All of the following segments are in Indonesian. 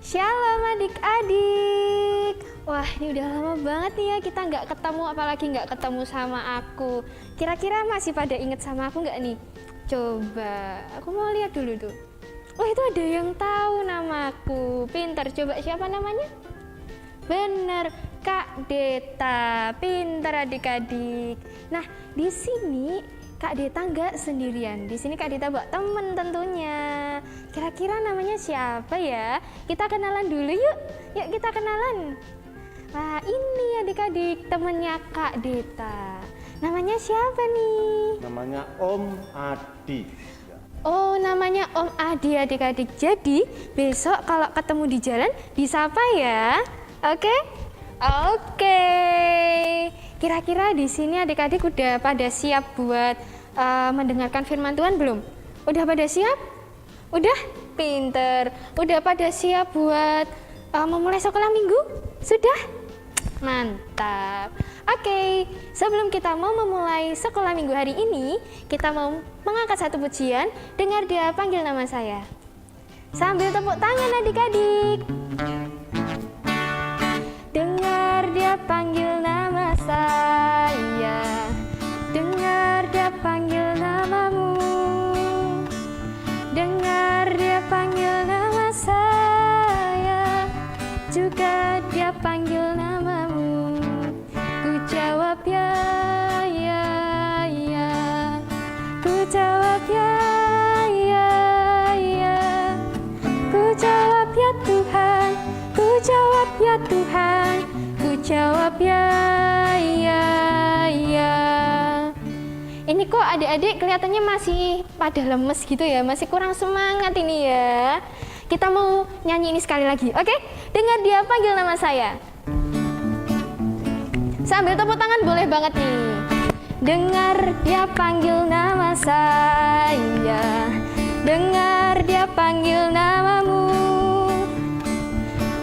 Shalom adik-adik. Wah, ini udah lama banget nih ya kita nggak ketemu, apalagi nggak ketemu sama aku. Kira-kira masih pada inget sama aku nggak nih? Coba, aku mau lihat dulu tuh. Wah, itu ada yang tahu namaku. Pintar, coba siapa namanya? Bener, Kak Deta. Pintar adik-adik. Nah, di sini Kak Deta nggak sendirian. Di sini Kak Deta bawa temen tentunya. Kira-kira namanya siapa ya? Kita kenalan dulu yuk. Yuk kita kenalan. Wah, ini adik-adik temennya Kak Deta. Namanya siapa nih? Namanya Om Adi. Oh, namanya Om Adi adik-adik. Jadi besok kalau ketemu di jalan disapa ya. Oke? Oke. Kira-kira di sini adik-adik udah pada siap buat mendengarkan firman Tuhan belum? Udah pada siap? Udah? Pinter. Udah pada siap buat memulai sekolah minggu? Sudah? Mantap. Oke, sebelum kita mau memulai sekolah minggu hari ini, kita mau mengangkat satu pujian. Dengar Dia Panggil Nama Saya. Sambil tepuk tangan adik-adik. Dengar Dia panggil nama saya, dengar Dia panggil namamu, dengar Dia panggil nama saya, juga Dia panggil namamu. Ku jawab ya, ya, ya. Ku jawab ya, ya, ya. Ku jawab ya Tuhan, ku jawab ya Tuhan, ku jawab ya, ya, ya. Ini kok adik-adik kelihatannya masih pada lemes gitu ya, masih kurang semangat ini ya. Kita mau nyanyi ini sekali lagi, oke? Dengar Dia Panggil Nama Saya. Sambil tepuk tangan boleh banget nih. Dengar Dia panggil nama saya, dengar Dia panggil namamu,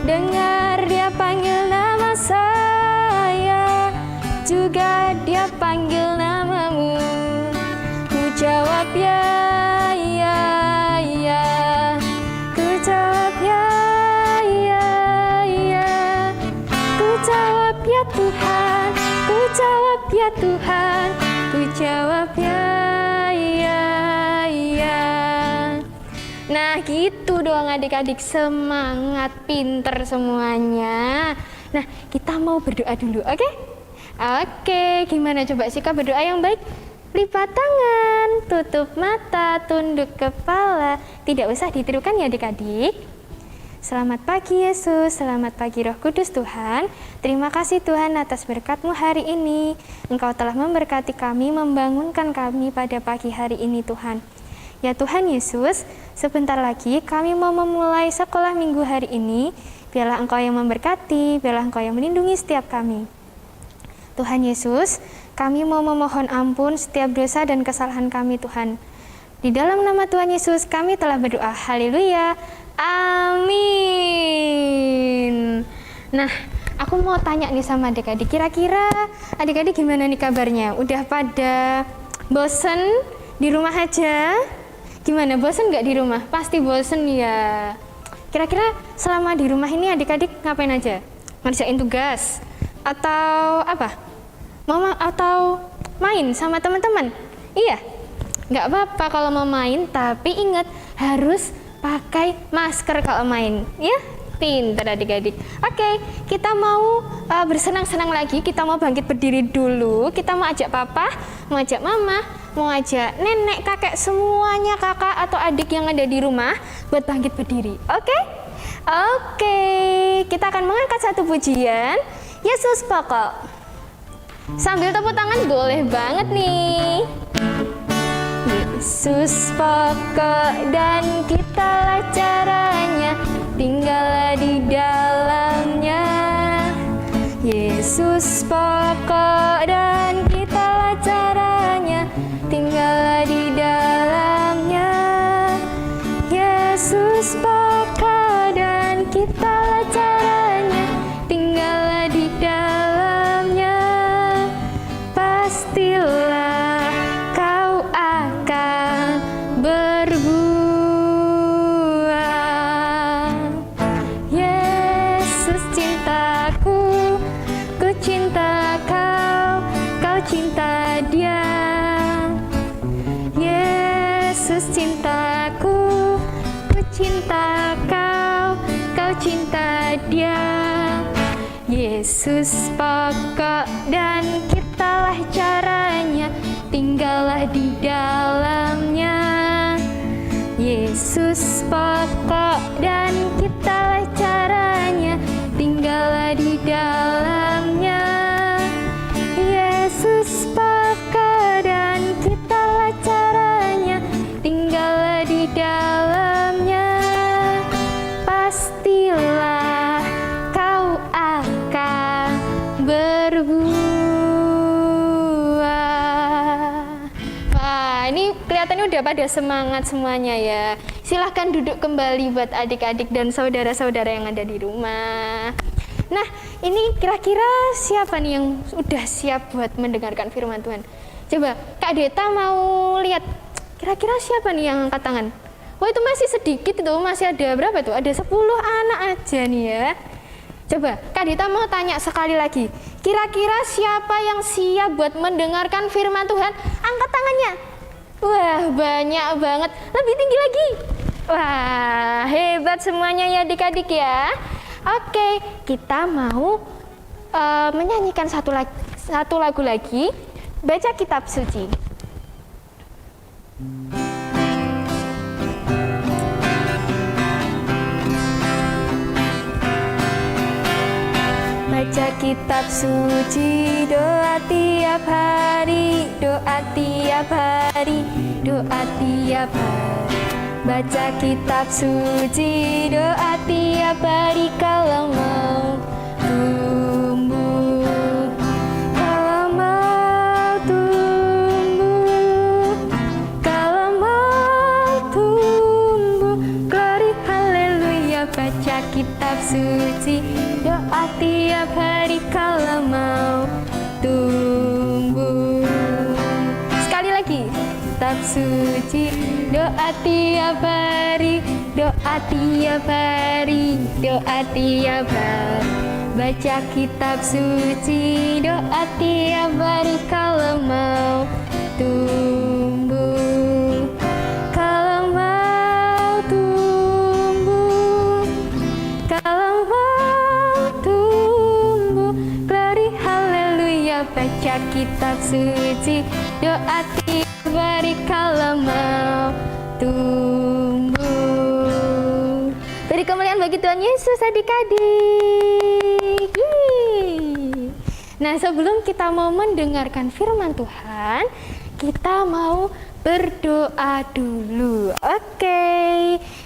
dengar Dia panggil nama saya, juga Dia panggil namamu. Ku jawab ya, ya, ya. Ku jawab ya, ya, ya. Ku jawab ya Tuhan, ku jawab ya Tuhan, ku jawab ya, ya, ya. Nah gitu doang adik-adik, semangat, pinter semuanya. Nah kita mau berdoa dulu, oke? Oke, gimana coba sikap berdoa yang baik? Lipat tangan, tutup mata, tunduk kepala. Tidak usah ditirukan ya adik-adik. Selamat pagi Yesus, selamat pagi Roh Kudus Tuhan. Terima kasih Tuhan atas berkat-Mu hari ini. Engkau telah memberkati kami, membangunkan kami pada pagi hari ini Tuhan. Ya Tuhan Yesus, sebentar lagi kami mau memulai sekolah minggu hari ini. Biarlah Engkau yang memberkati, biarlah Engkau yang melindungi setiap kami. Tuhan Yesus, kami mau memohon ampun setiap dosa dan kesalahan kami Tuhan. Di dalam nama Tuhan Yesus kami telah berdoa. Haleluya. Amin. Nah, aku mau tanya nih sama adik-adik. Kira-kira adik-adik gimana nih kabarnya? Udah pada bosen di rumah aja? Gimana, bosen nggak di rumah? Pasti bosen ya. Kira-kira selama di rumah ini adik-adik ngapain aja? Ngerjain tugas? Atau apa? Mama atau main sama teman-teman? Iya? Nggak apa-apa kalau mau main, tapi ingat harus pakai masker kalau main, ya? Pintar adik-adik. Oke, kita mau bersenang-senang lagi. Kita mau bangkit berdiri dulu. Kita mau ajak papa, mau ajak mama, mau ajak nenek, kakek, semuanya kakak atau adik yang ada di rumah buat bangkit berdiri. Oke? Oke, kita akan mengangkat satu pujian. Yesus pokok. Sambil tepuk tangan boleh banget nih. Yesus pokok dan kitalah caranya, tinggallah di dalamnya. Yesus pokok dan kitalah caranya, tinggallah di dalamnya. Yesus pokok dan kitalah caranya, tinggallah di dalamnya. Pastilah kau akan berbuah. Yesus pokok dan kitalah caranya, tinggallah di dalamnya. Yesus pokok dan kitalah caranya, tinggallah di dalamnya. Yesus pokok dan kitalah caranya, tinggallah di dalamnya. Pastilah kau akan berbuah. Wah, ini kelihatannya udah pada semangat semuanya ya. Silahkan duduk kembali buat adik-adik dan saudara-saudara yang ada di rumah. Nah, ini kira-kira siapa nih yang udah siap buat mendengarkan firman Tuhan? Coba Kak Deta mau lihat, kira-kira siapa nih yang angkat tangan? Wah, itu masih sedikit itu, masih ada berapa tuh? Ada 10 anak aja nih ya. Coba Kak Deta mau tanya sekali lagi, kira-kira siapa yang siap buat mendengarkan firman Tuhan? Angkat tangannya. Wah, banyak banget. Lebih tinggi lagi. Wah, hebat semuanya ya adik-adik ya. Oke, kita mau menyanyikan satu lagu lagi, baca kitab suci. Baca kitab suci, doa tiap hari, doa tiap hari, doa tiap hari. Baca kitab suci, doa tiap hari kalau mau tumbuh. Kalau mau tumbuh, kalau mau tumbuh, glory haleluya. Baca kitab suci, doa tiap hari kalau mau tumbuh. Sekali lagi, kitab suci, doa tiap hari, doa tiap hari, doa tiap hari. Baca kitab suci, doa tiap hari kalau mau tumbuh. Kalau mau tumbuh, kalau mau tumbuh, glory haleluya. Baca kitab suci, doa tiap hari kalau mau tumbuh. Beri kemuliaan bagi Tuhan Yesus adik-adik. Yeay. Nah, sebelum kita mau mendengarkan firman Tuhan, kita mau berdoa dulu. Oke.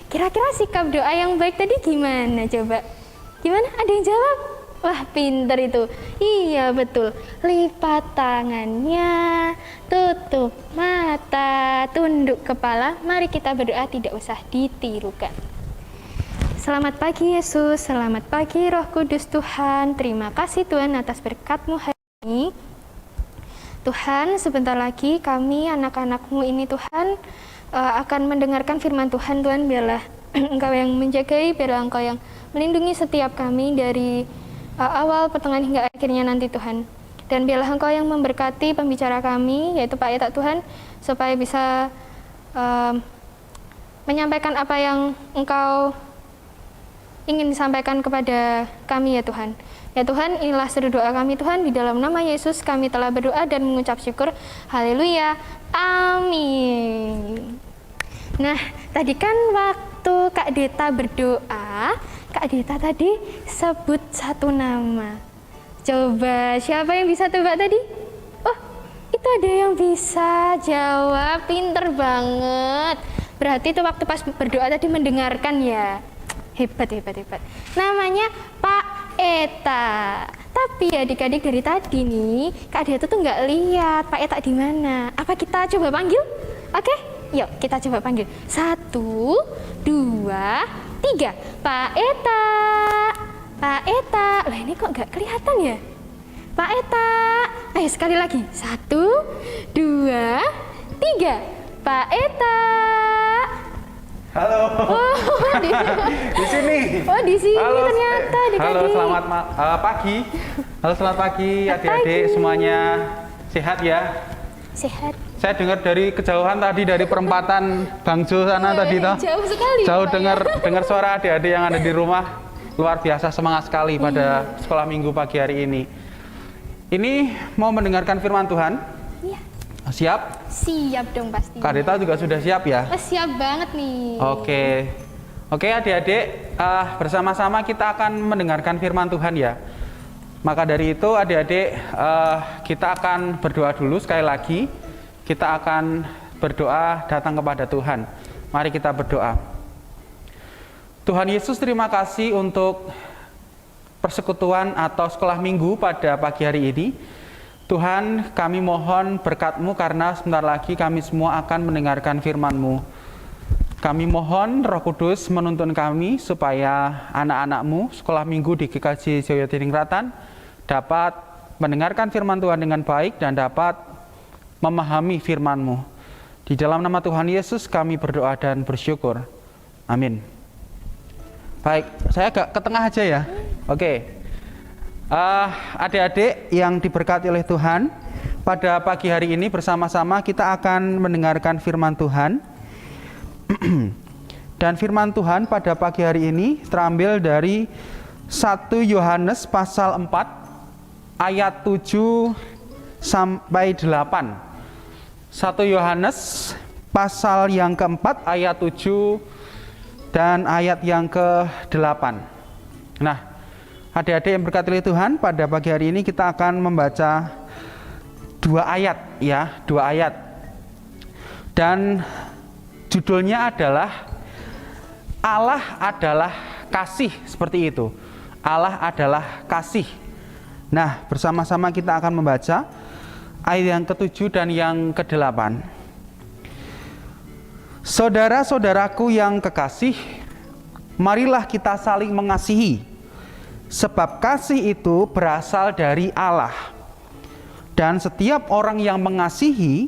Kira-kira sikap doa yang baik tadi gimana coba? Gimana? Ada yang jawab? Wah, pinter itu. Iya, betul. Lipat tangannya, tutup mata, tunduk kepala. Mari kita berdoa, tidak usah ditirukan. Selamat pagi Yesus, selamat pagi Roh Kudus Tuhan. Terima kasih Tuhan atas berkat-Mu hari ini. Tuhan, sebentar lagi kami anak-anak-Mu ini Tuhan akan mendengarkan firman Tuhan. Tuhan, biarlah Engkau yang menjagai, biarlah Engkau yang melindungi setiap kami dari awal, pertengahan hingga akhirnya nanti Tuhan. Dan biarlah Engkau yang memberkati pembicara kami, yaitu Pak Eta Tuhan, supaya bisa menyampaikan apa yang Engkau ingin disampaikan kepada kami ya Tuhan. Ya Tuhan, inilah seru doa kami Tuhan, di dalam nama Yesus kami telah berdoa dan mengucap syukur. Haleluya. Amin. Nah, tadi kan waktu Kak Deta berdoa, Kak Deta tadi sebut satu nama. Coba siapa yang bisa tebak tadi? Oh, itu ada yang bisa jawab, pinter banget. Berarti itu waktu pas berdoa tadi mendengarkan ya. Hebat. Namanya Pak Eta. Tapi adik-adik dari tadi nih, Kak Deta tuh nggak lihat Pak Eta di mana. Apa kita coba panggil? Oke, yuk kita coba panggil. 1, 2, 3. Pak Eta. Pak Eta. Lah ini kok nggak kelihatan ya? Pak Eta. Ayo sekali lagi. 1, 2, 3. Pak Eta. Halo. Oh, Di sini. Oh, di sini Halo, ternyata adik-adik. Halo, selamat pagi. Halo, selamat pagi adik-adik semuanya. Sehat ya? Sehat. Saya dengar dari kejauhan tadi dari perempatan Bangjo sana tadi toh. Jauh sekali. Jauh Pak, dengar suara adik-adik yang ada di rumah. luar biasa semangat sekali pada sekolah minggu pagi hari ini. Ini mau mendengarkan firman Tuhan? Iya. Siap? Siap dong pasti. Kak Deta juga sudah siap ya? Siap banget nih. Oke adik-adik, bersama-sama kita akan mendengarkan firman Tuhan ya. Maka dari itu adik-adik, kita akan berdoa dulu sekali lagi. Kita akan berdoa datang kepada Tuhan. Mari kita berdoa. Tuhan Yesus, terima kasih untuk persekutuan atau sekolah minggu pada pagi hari ini. Tuhan, kami mohon berkat-Mu karena sebentar lagi kami semua akan mendengarkan firman-Mu. Kami mohon Roh Kudus menuntun kami supaya anak-anak-Mu sekolah minggu di GKJ Joyotiningrat dapat mendengarkan firman Tuhan dengan baik dan dapat memahami firman-Mu. Di dalam nama Tuhan Yesus kami berdoa dan bersyukur. Amin. Baik, saya agak ke tengah aja ya. Oke. Adik-adik yang diberkati oleh Tuhan, pada pagi hari ini bersama-sama kita akan mendengarkan firman Tuhan. Dan firman Tuhan pada pagi hari ini terambil dari 1 Yohanes pasal 4 ayat 7 sampai 8. 1 Yohanes pasal yang keempat ayat 7 dan ayat yang ke-8. Nah, adik-adik yang berkati oleh Tuhan, pada pagi hari ini kita akan membaca 2 ayat ya, 2 ayat. Dan judulnya adalah Allah adalah kasih, seperti itu. Allah adalah kasih. Nah, bersama-sama kita akan membaca ayat yang ke-7 dan yang ke-8. Saudara-saudaraku yang kekasih, marilah kita saling mengasihi, sebab kasih itu berasal dari Allah. Dan setiap orang yang mengasihi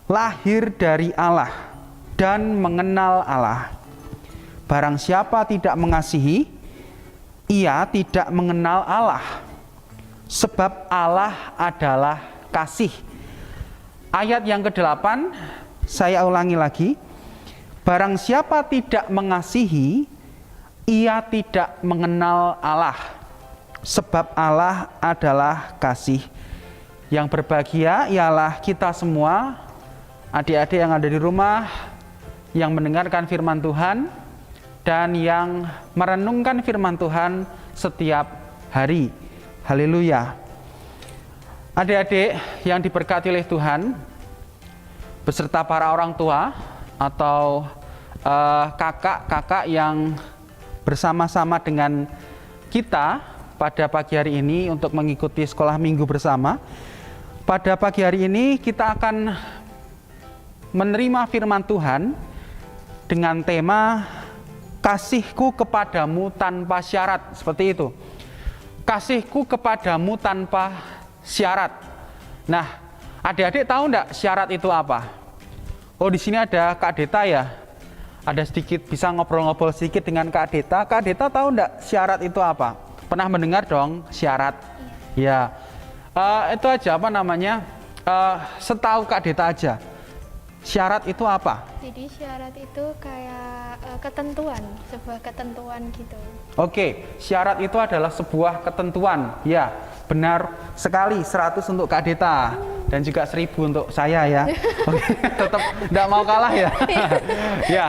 lahir dari Allah dan mengenal Allah. Barang siapa tidak mengasihi, ia tidak mengenal Allah, sebab Allah adalah kasih. Ayat yang ke-8 saya ulangi lagi. Barang siapa tidak mengasihi, ia tidak mengenal Allah, sebab Allah adalah kasih. Yang berbahagia ialah kita semua, adik-adik yang ada di rumah, yang mendengarkan firman Tuhan dan yang merenungkan firman Tuhan setiap hari. Haleluya. Adik-adik yang diberkati oleh Tuhan, beserta para orang tua atau kakak-kakak yang bersama-sama dengan kita pada pagi hari ini untuk mengikuti sekolah minggu bersama. Pada pagi hari ini kita akan menerima firman Tuhan dengan tema kasihku kepadamu tanpa syarat, seperti itu. Kasihku kepadamu tanpa syarat. Nah, adik-adik tahu enggak syarat itu apa? Oh, di sini ada Kak Deta ya. Ada sedikit bisa ngobrol-ngobrol sedikit dengan Kak Deta. Kak Deta tahu enggak syarat itu apa? Pernah mendengar dong syarat? Ya. Itu aja apa namanya? Setahu Kak Deta aja. Syarat itu apa? Jadi syarat itu kayak ketentuan, sebuah ketentuan gitu. Oke, syarat itu adalah sebuah ketentuan. Ya, benar sekali. 100 untuk Kak Deta dan juga 1000 untuk saya ya. Oke, tetap tidak mau kalah ya. Ya,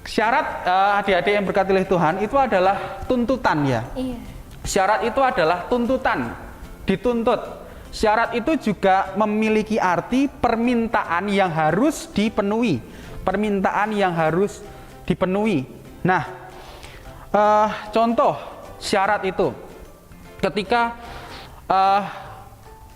syarat adik-adik yang berkati oleh Tuhan itu adalah tuntutan ya. Iya. Syarat itu adalah tuntutan, dituntut. Syarat itu juga memiliki arti permintaan yang harus dipenuhi. Permintaan yang harus dipenuhi. Nah, contoh syarat itu ketika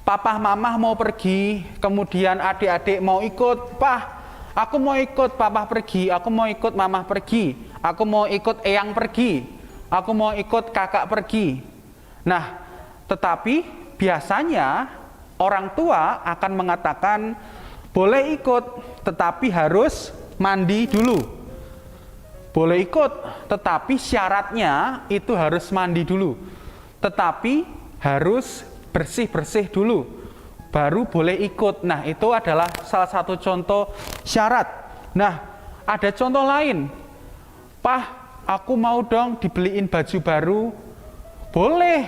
papa mama mau pergi, kemudian adik-adik mau ikut, "Pah, aku mau ikut papa pergi, aku mau ikut mama pergi, aku mau ikut eyang pergi, aku mau ikut kakak pergi." Nah, tetapi biasanya orang tua akan mengatakan boleh ikut, tetapi harus mandi dulu. Boleh ikut, tetapi syaratnya itu harus mandi dulu. Tetapi harus bersih-bersih dulu, baru boleh ikut. Nah, itu adalah salah satu contoh syarat. Nah, ada contoh lain. "Pah, aku mau dong dibeliin baju baru. Boleh,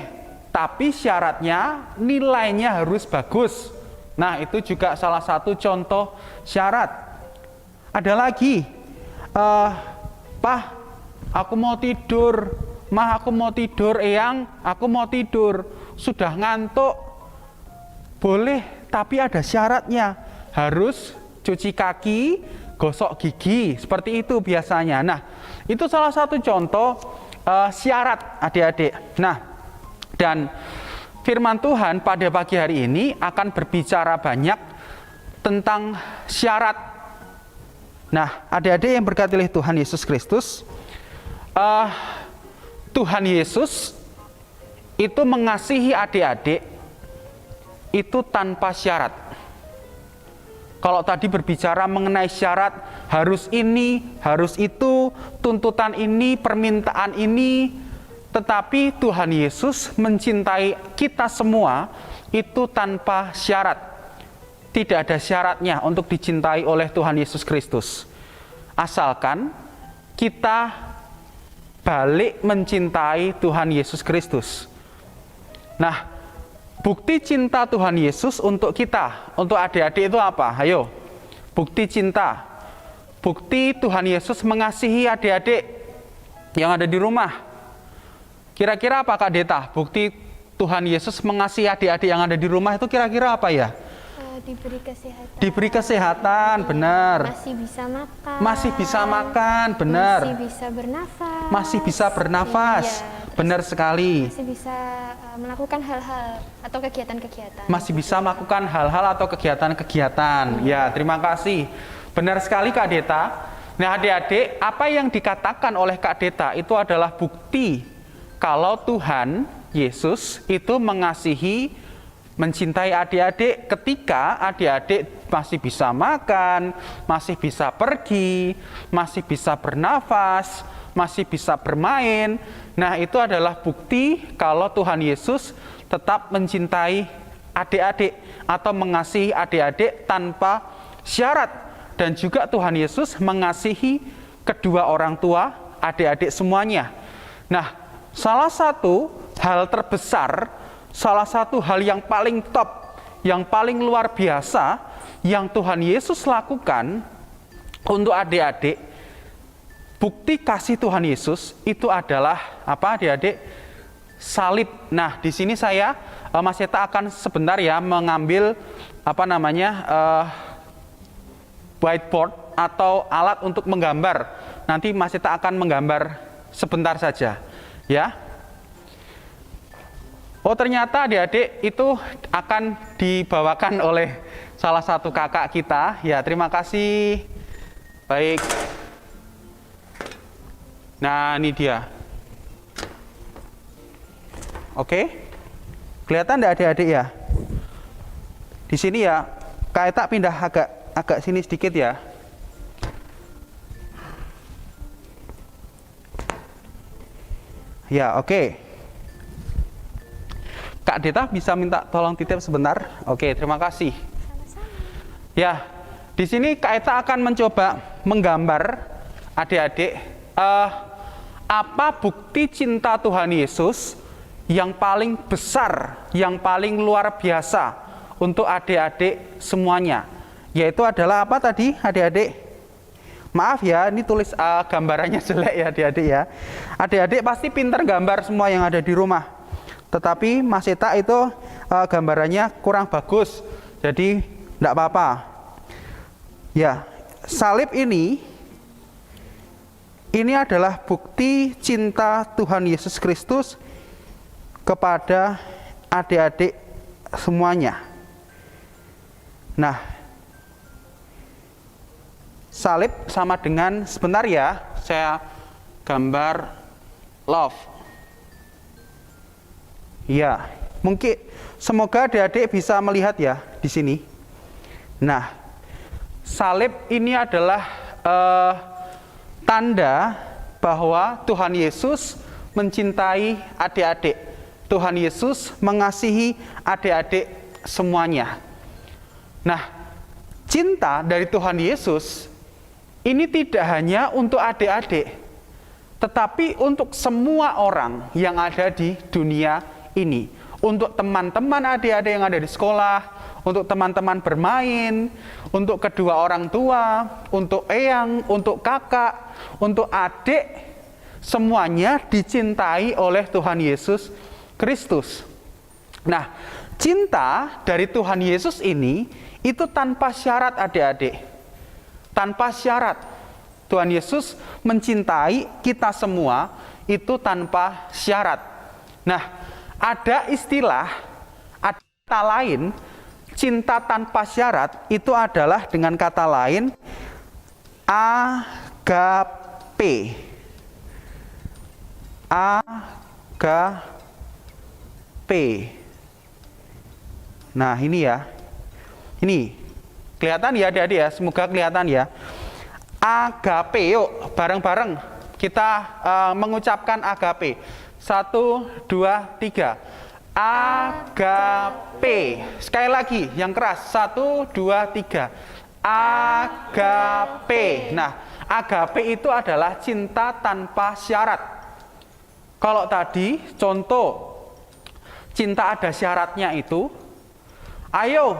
tapi syaratnya nilainya harus bagus. Nah, itu juga salah satu contoh syarat. Ada lagi, Pak, aku mau tidur. Mah, aku mau tidur. Eyang, aku mau tidur. Sudah ngantuk. Boleh, tapi ada syaratnya. Harus cuci kaki, gosok gigi, seperti itu biasanya. Nah, itu salah satu contoh syarat adik-adik. Nah, dan firman Tuhan pada pagi hari ini akan berbicara banyak tentang syarat. Nah, adik-adik yang berkati oleh Tuhan Yesus Kristus, Tuhan Yesus itu mengasihi adik-adik itu tanpa syarat. Kalau tadi berbicara mengenai syarat, harus ini, harus itu, tuntutan ini, permintaan ini, tetapi Tuhan Yesus mencintai kita semua itu tanpa syarat. Tidak ada syaratnya untuk dicintai oleh Tuhan Yesus Kristus. Asalkan kita balik mencintai Tuhan Yesus Kristus. Nah, bukti cinta Tuhan Yesus untuk kita, untuk adik-adik itu apa? Ayo, bukti cinta. Bukti Tuhan Yesus mengasihi adik-adik yang ada di rumah. Kira-kira apa Kak Deta? Bukti Tuhan Yesus mengasihi adik-adik yang ada di rumah itu kira-kira apa ya? Diberi kesehatan. Diberi kesehatan, benar. Masih bisa makan. Masih bisa makan, benar. Masih bisa bernafas. Masih bisa bernafas, Iya, benar sekali. masih bisa melakukan hal-hal atau kegiatan-kegiatan. Masih bisa melakukan hal-hal atau kegiatan-kegiatan. Ya, terima kasih. Benar sekali Kak Deta. Nah, adik-adik, apa yang dikatakan oleh Kak Deta itu adalah bukti kalau Tuhan Yesus itu mengasihi, mencintai adik-adik ketika adik-adik masih bisa makan, masih bisa pergi, masih bisa bernafas, masih bisa bermain. Nah, itu adalah bukti kalau Tuhan Yesus tetap mencintai adik-adik atau mengasihi adik-adik tanpa syarat. Dan juga Tuhan Yesus mengasihi kedua orang tua adik-adik semuanya. Nah, salah satu hal terbesar, salah satu hal yang paling top, yang paling luar biasa yang Tuhan Yesus lakukan untuk adik-adik, bukti kasih Tuhan Yesus itu adalah apa adik-adik? Salib. Nah, di sini saya Mas Yeta akan sebentar ya mengambil whiteboard atau alat untuk menggambar. Nanti Mas Yeta akan menggambar sebentar saja, ya. Oh, ternyata adik-adik itu akan dibawakan oleh salah satu kakak kita. Ya, terima kasih. Baik. Nah, ini dia. Oke. Kelihatan enggak adik-adik ya? Di sini ya, Kak Eta pindah agak sini sedikit ya. Ya, oke. Kak Deta bisa minta tolong titip sebentar? Oke, terima kasih. Ya, di sini Kak Eta akan mencoba menggambar adik-adik apa bukti cinta Tuhan Yesus yang paling besar, yang paling luar biasa untuk adik-adik semuanya. Yaitu adalah apa tadi adik-adik? Maaf ya, ini tulis gambarannya jelek ya adik-adik ya. Adik-adik pasti pintar gambar semua yang ada di rumah. Tetapi Mas Eta itu gambarannya kurang bagus, jadi tidak apa-apa. Ya, salib ini adalah bukti cinta Tuhan Yesus Kristus kepada adik-adik semuanya. Nah, salib sama dengan, sebentar ya, saya gambar love. Ya, mungkin semoga adik-adik bisa melihat ya di sini. Nah, salib ini adalah tanda bahwa Tuhan Yesus mencintai adik-adik. Tuhan Yesus mengasihi adik-adik semuanya. Nah, cinta dari Tuhan Yesus ini tidak hanya untuk adik-adik, tetapi untuk semua orang yang ada di dunia ini. Untuk teman-teman adik-adik yang ada di sekolah, untuk teman-teman bermain, untuk kedua orang tua, untuk eyang, untuk kakak, untuk adik, semuanya dicintai oleh Tuhan Yesus Kristus. Nah, cinta dari Tuhan Yesus ini itu tanpa syarat adik-adik. Tanpa syarat. Tuhan Yesus mencintai kita semua itu tanpa syarat. Nah, ada istilah, ada kata lain, cinta tanpa syarat itu adalah dengan kata lain agape. Agape. Nah, ini ya. Ini kelihatan ya adik-adik ya, semoga kelihatan ya. Agape, yuk bareng-bareng kita mengucapkan agape. 1, 2, 3. Agape. Sekali lagi yang keras. 1, 2, 3. Agape. Nah, agape itu adalah cinta tanpa syarat. Kalau tadi contoh cinta ada syaratnya itu, ayo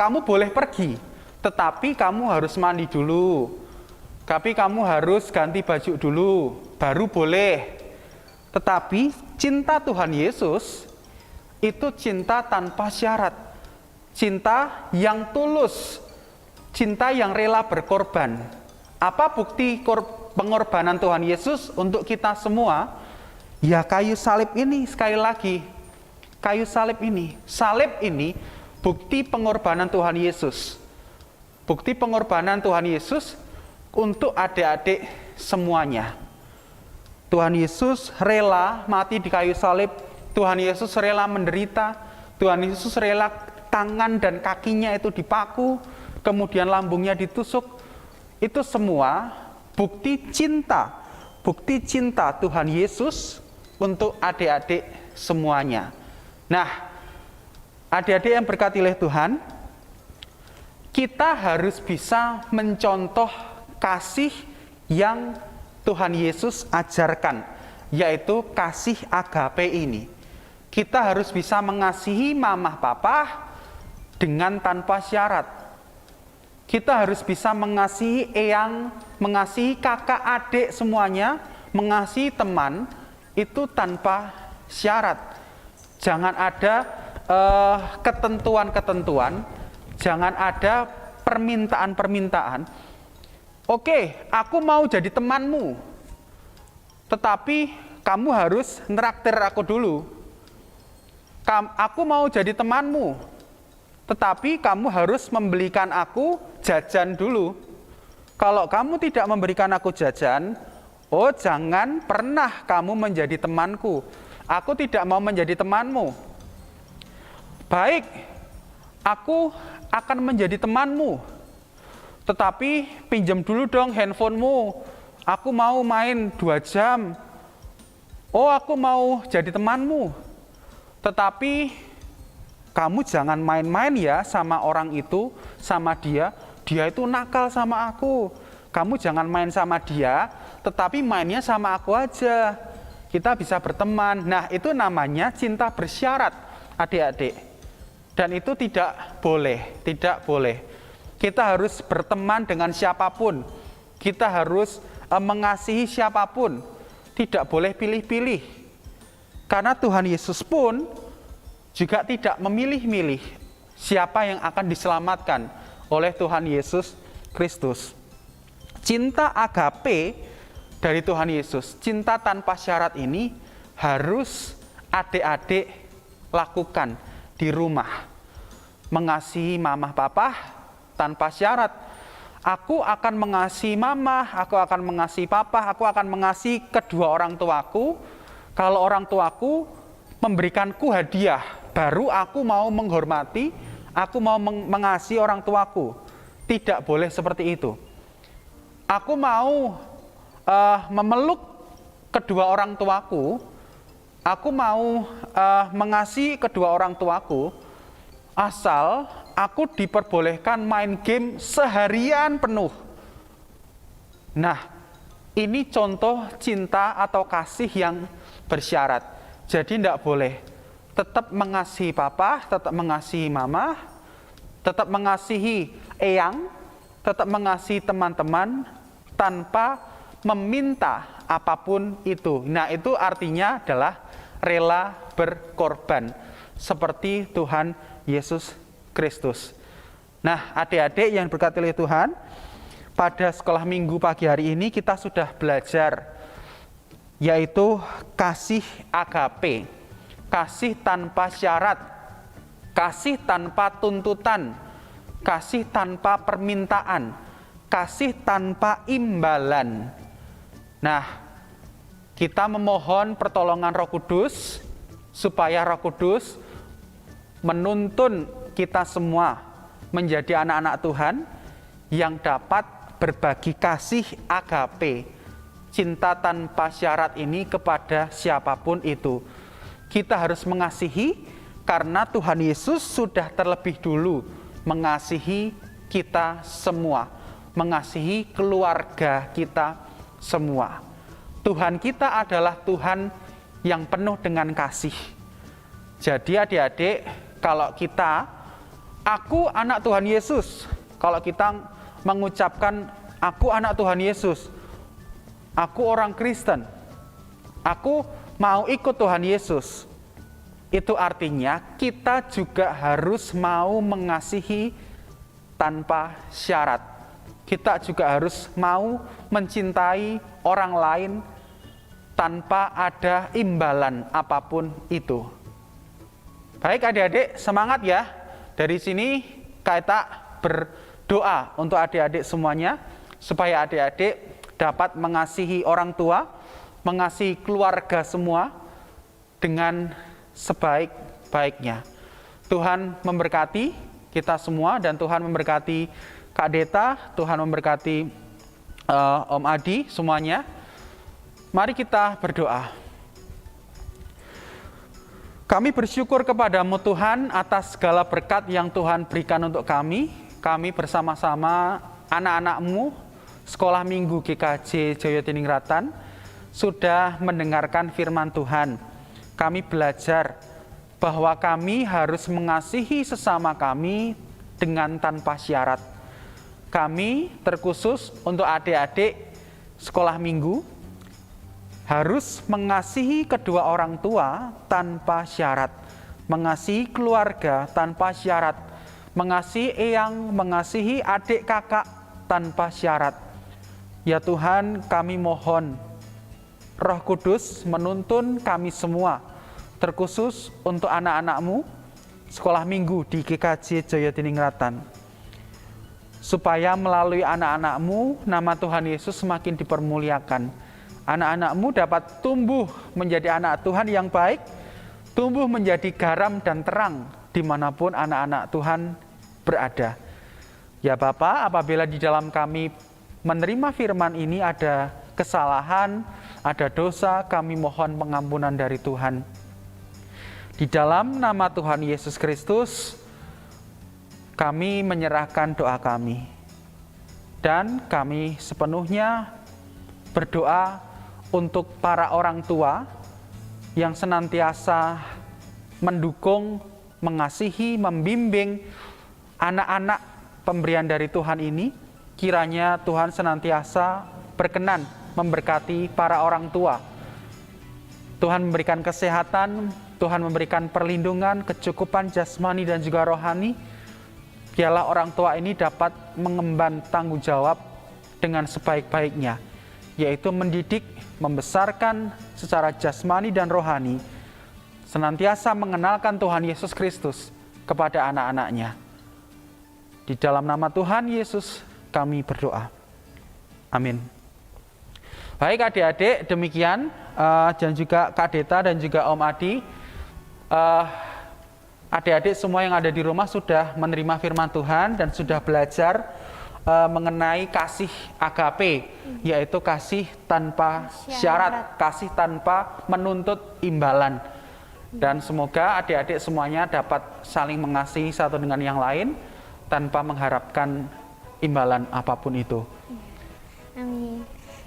kamu boleh pergi, tetapi kamu harus mandi dulu. Tapi kamu harus ganti baju dulu, baru boleh. Tetapi cinta Tuhan Yesus itu cinta tanpa syarat. Cinta yang tulus. Cinta yang rela berkorban. Apa bukti pengorbanan Tuhan Yesus untuk kita semua? Ya kayu salib ini, sekali lagi. Kayu salib ini. Salib ini bukti pengorbanan Tuhan Yesus. Bukti pengorbanan Tuhan Yesus untuk adik-adik semuanya. Tuhan Yesus rela mati di kayu salib. Tuhan Yesus rela menderita. Tuhan Yesus rela tangan dan kakinya itu dipaku, kemudian lambungnya ditusuk. Itu semua bukti cinta. Bukti cinta Tuhan Yesus untuk adik-adik semuanya. Nah, adik-adik yang berkati oleh Tuhan, kita harus bisa mencontoh kasih yang Tuhan Yesus ajarkan, yaitu kasih agape ini. Kita harus bisa mengasihi mamah papa dengan tanpa syarat. Kita harus bisa mengasihi eyang, mengasihi kakak adik semuanya, mengasihi teman, itu tanpa syarat. Jangan ada ketentuan-ketentuan, jangan ada permintaan-permintaan. Oke, aku mau jadi temanmu, tetapi kamu harus nraktir aku dulu. Aku mau jadi temanmu, tetapi kamu harus membelikan aku jajan dulu. Kalau kamu tidak memberikan aku jajan, oh jangan pernah kamu menjadi temanku. Aku tidak mau menjadi temanmu. Baik, aku akan menjadi temanmu, tetapi pinjam dulu dong handphonemu. Aku mau main 2 jam. Oh, aku mau jadi temanmu. Tetapi kamu jangan main-main ya sama orang itu, sama dia. Dia itu nakal sama aku. Kamu jangan main sama dia, tetapi mainnya sama aku aja. Kita bisa berteman. Nah, itu namanya cinta bersyarat, adik-adik. Dan itu tidak boleh, tidak boleh. Kita harus berteman dengan siapapun. Kita harus mengasihi siapapun. Tidak boleh pilih-pilih. Karena Tuhan Yesus pun juga tidak memilih-milih siapa yang akan diselamatkan oleh Tuhan Yesus Kristus. Cinta agape dari Tuhan Yesus, cinta tanpa syarat ini harus adik-adik lakukan di rumah. Mengasihi mamah papa tanpa syarat. Aku akan mengasihi mamah, aku akan mengasihi papa, aku akan mengasihi kedua orang tuaku. Kalau orang tuaku memberikanku hadiah, baru aku mau menghormati, aku mau mengasihi orang tuaku. Tidak boleh seperti itu. Aku mau memeluk kedua orang tuaku, aku mau mengasihi kedua orang tuaku, asal aku diperbolehkan main game seharian penuh. Nah, Ini contoh cinta atau kasih yang bersyarat. Jadi tidak boleh tetap mengasihi papa, tetap mengasihi mama, tetap mengasihi eyang, tetap mengasihi teman-teman tanpa meminta apapun itu. Nah, itu artinya adalah rela berkorban seperti Tuhan Yesus Kristus. Nah, adik-adik yang diberkati oleh Tuhan, pada sekolah minggu pagi hari ini kita sudah belajar yaitu kasih agape, kasih tanpa syarat, kasih tanpa tuntutan, kasih tanpa permintaan, kasih tanpa imbalan. Nah, kita memohon pertolongan Roh Kudus supaya Roh Kudus menuntun kita semua menjadi anak-anak Tuhan yang dapat berbagi kasih agape, cinta tanpa syarat ini kepada siapapun itu. Kita harus mengasihi karena Tuhan Yesus sudah terlebih dulu mengasihi kita semua, mengasihi keluarga kita semua. Tuhan kita adalah Tuhan yang penuh dengan kasih. Jadi adik-adik, kalau kita, aku anak Tuhan Yesus, kalau kita mengucapkan aku anak Tuhan Yesus, aku orang Kristen, aku mau ikut Tuhan Yesus, itu artinya kita juga harus mau mengasihi tanpa syarat. Kita juga harus mau mencintai orang lain tanpa ada imbalan apapun itu. Baik adik-adik, semangat ya. Dari sini kita berdoa untuk adik-adik semuanya, supaya adik-adik dapat mengasihi orang tua, mengasihi keluarga semua dengan sebaik-baiknya. Tuhan memberkati kita semua, dan Tuhan memberkati Kak Deta, Tuhan memberkati Om Adi semuanya. Mari kita berdoa. Kami bersyukur kepadamu Tuhan atas segala berkat yang Tuhan berikan untuk kami. Kami bersama-sama anak-anak-Mu Sekolah Minggu GKJ Joyotiningrat sudah mendengarkan firman Tuhan. Kami belajar bahwa kami harus mengasihi sesama kami dengan tanpa syarat. Kami terkhusus untuk adik-adik sekolah minggu harus mengasihi kedua orang tua tanpa syarat, mengasihi keluarga tanpa syarat, mengasihi eyang, mengasihi adik kakak tanpa syarat. Ya Tuhan, kami mohon Roh Kudus menuntun kami semua, terkhusus untuk anak-anak-Mu sekolah minggu di GKJ Joyotiningrat, supaya melalui anak-anak-Mu nama Tuhan Yesus semakin dipermuliakan. Anak-anak-Mu dapat tumbuh menjadi anak Tuhan yang baik, tumbuh menjadi garam dan terang dimanapun anak-anak Tuhan berada. Ya Bapa, apabila di dalam kami menerima firman ini ada kesalahan, ada dosa, kami mohon pengampunan dari Tuhan. Di dalam nama Tuhan Yesus Kristus, kami menyerahkan doa kami. Dan kami sepenuhnya berdoa untuk para orang tua yang senantiasa mendukung, mengasihi, membimbing anak-anak pemberian dari Tuhan ini. Kiranya Tuhan senantiasa berkenan memberkati para orang tua. Tuhan memberikan kesehatan, Tuhan memberikan perlindungan, kecukupan jasmani dan juga rohani. Biarlah orang tua ini dapat mengemban tanggung jawab dengan sebaik-baiknya, yaitu mendidik, membesarkan secara jasmani dan rohani, senantiasa mengenalkan Tuhan Yesus Kristus kepada anak-anaknya. Di dalam nama Tuhan Yesus kami berdoa. Amin. Baik adik-adik, demikian dan juga Kak Deta dan juga Om Adi. Adik-adik semua yang ada di rumah sudah menerima firman Tuhan dan sudah belajar mengenai kasih agape, yaitu kasih tanpa syarat, kasih tanpa menuntut imbalan. Dan semoga adik-adik semuanya dapat saling mengasihi satu dengan yang lain tanpa mengharapkan imbalan apapun itu. Amin.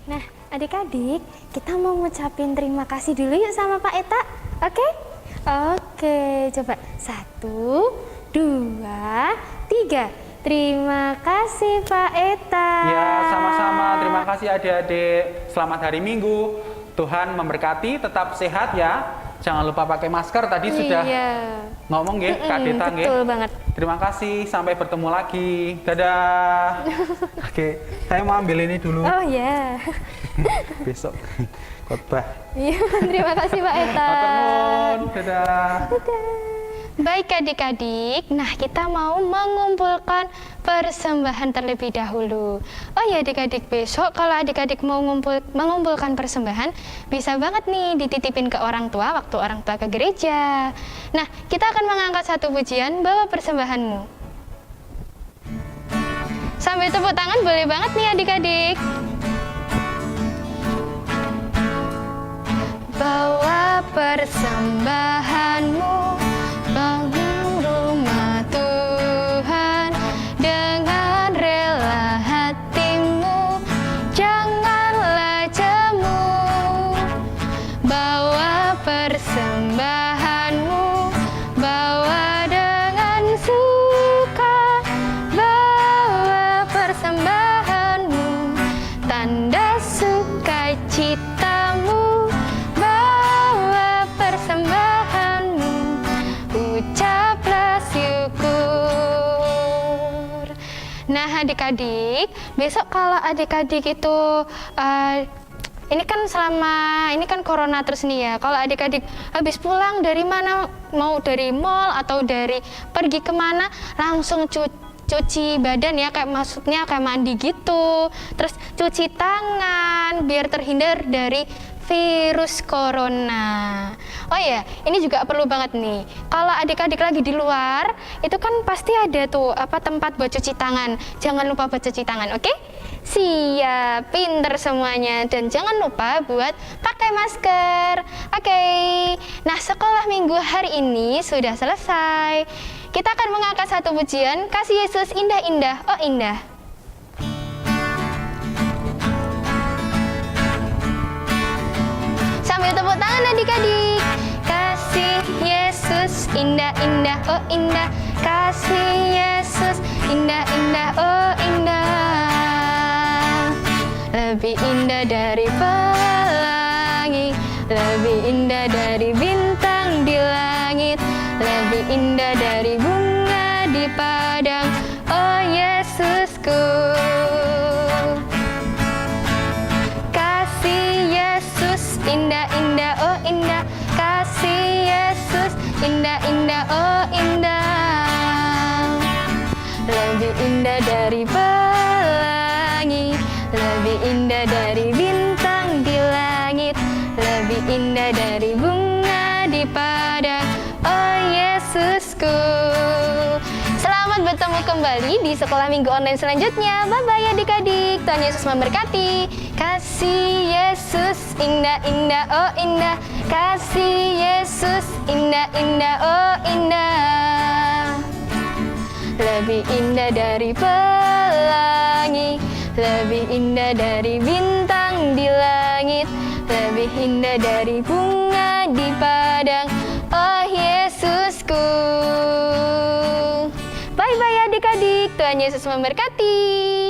Nah, Adik-adik, kita mau ngucapin terima kasih dulu yuk sama Pak Eta. Oke? Oke, coba 1, 2, 3. Terima kasih Pak Eta. Ya, sama-sama. Terima kasih adik-adik. Selamat hari Minggu. Tuhan memberkati, tetap sehat ya. Jangan lupa pakai masker. Tadi sudah ngomong ya, Kak Deta nggih. Betul banget. Terima kasih, sampai bertemu lagi. Dadah. Oke, saya mau ambil ini dulu. Oh ya. Besok khotbah. Iya, terima kasih Pak Eta. Matur nuwun. Dadah. Baik adik-adik, nah kita mau mengumpulkan persembahan terlebih dahulu. Oh ya adik-adik, besok kalau adik-adik mau mengumpulkan persembahan, bisa banget nih dititipin ke orang tua waktu orang tua ke gereja. Nah, kita akan mengangkat satu pujian, bawa persembahanmu. Sambil tepuk tangan boleh banget nih adik-adik. Bawa persembahanmu, bangun rumah Tuhan dengan rela hatimu, janganlah jemu. Bawa persembahanmu, bawa dengan suka, bawa persembahanmu, tanda sukacitamu, bawa persembahanmu, ucaplah syukur. Nah adik-adik, besok kalau adik-adik itu ini kan corona terus nih ya. Kalau adik-adik habis pulang dari mana, mau dari mall atau dari pergi kemana, langsung cuci badan ya, maksudnya kayak mandi gitu. Terus cuci tangan biar terhindar dari virus corona. Oh ya, ini juga perlu banget nih. Kalau adik-adik lagi di luar, itu kan pasti ada tuh tempat buat cuci tangan. Jangan lupa buat cuci tangan, oke? Siap, pinter semuanya. Dan jangan lupa buat pakai masker. Oke. Nah, sekolah minggu hari ini sudah selesai. Kita akan mengangkat satu pujian, Kasih Yesus indah-indah, oh indah. Sambil tepuk tangan adik-adik. Kasih Yesus indah-indah, oh indah. Kasih Yesus indah-indah, oh indah. Lebih indah dari pelangi, lebih indah dari bintang di langit, lebih indah dari bunga di padang, oh Yesusku. Kasih Yesus indah-indah, oh indah. Kasih Yesus indah-indah, oh indah. Lebih indah dari pelangi, lebih indah dari bintang di langit, lebih indah dari bunga di padang, oh Yesusku. Selamat bertemu kembali di sekolah minggu online selanjutnya. Bye-bye adik-adik, Tuhan Yesus memberkati. Kasih Yesus indah-indah, oh indah. Kasih Yesus indah-indah, oh indah. Lebih indah dari pelangi, lebih indah dari bintang di langit, lebih indah dari bunga di padang, oh Yesusku. Bye-bye adik-adik, Tuhan Yesus memberkati.